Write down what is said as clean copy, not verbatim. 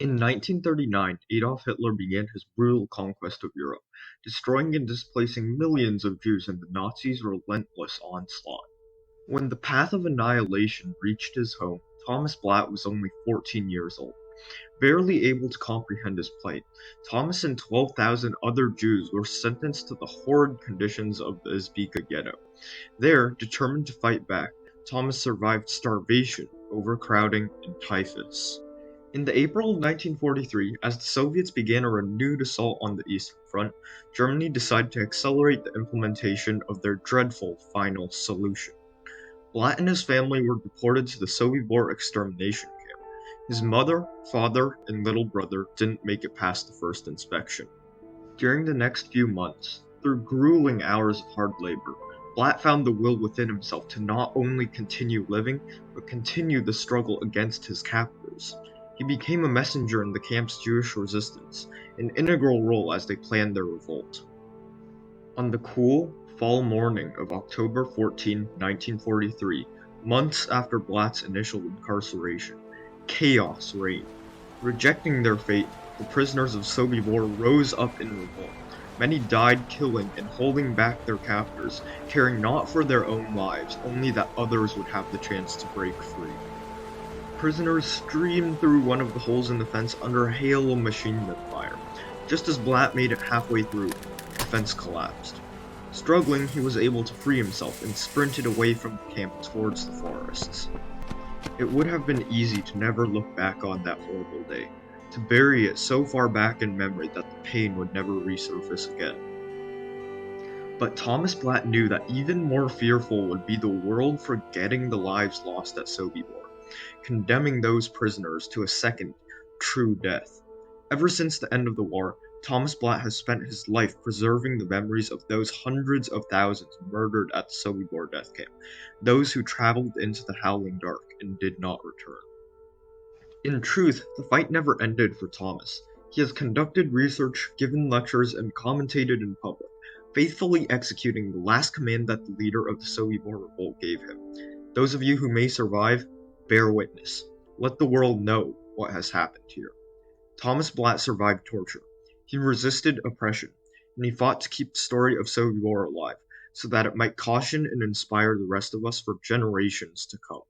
In 1939, Adolf Hitler began his brutal conquest of Europe, destroying and displacing millions of Jews in the Nazis' relentless onslaught. When the path of annihilation reached his home, Thomas Blatt was only 14 years old. Barely able to comprehend his plight, Thomas and 12,000 other Jews were sentenced to the horrid conditions of the Izbika ghetto. There, determined to fight back, Thomas survived starvation, overcrowding, and typhus. In the April of 1943, as the Soviets began a renewed assault on the Eastern Front, Germany decided to accelerate the implementation of their dreadful final solution. Blatt and his family were deported to the Sobibor extermination camp. His mother, father, and little brother didn't make it past the first inspection. During the next few months, through grueling hours of hard labor, Blatt found the will within himself to not only continue living, but continue the struggle against his captors. He became a messenger in the camp's Jewish resistance, an integral role as they planned their revolt. On the cool, fall morning of October 14, 1943, months after Blatt's initial incarceration, chaos reigned. Rejecting their fate, the prisoners of Sobibor rose up in revolt. Many died killing and holding back their captors, caring not for their own lives, only that others would have the chance to break free. Prisoners streamed through one of the holes in the fence under a hail of machine gun fire. Just as Blatt made it halfway through, the fence collapsed. Struggling, he was able to free himself and sprinted away from the camp towards the forests. It would have been easy to never look back on that horrible day, to bury it so far back in memory that the pain would never resurface again. But Thomas Blatt knew that even more fearful would be the world forgetting the lives lost at Sobibor, condemning those prisoners to a second, true death. Ever since the end of the war, Thomas Blatt has spent his life preserving the memories of those hundreds of thousands murdered at the Sobibor death camp, those who traveled into the howling dark and did not return. In truth, the fight never ended for Thomas. He has conducted research, given lectures, and commentated in public, faithfully executing the last command that the leader of the Sobibor revolt gave him. Those of you who may survive, bear witness. Let the world know what has happened here. Thomas Blatt survived torture. He resisted oppression, and he fought to keep the story of Sobibor alive, so that it might caution and inspire the rest of us for generations to come.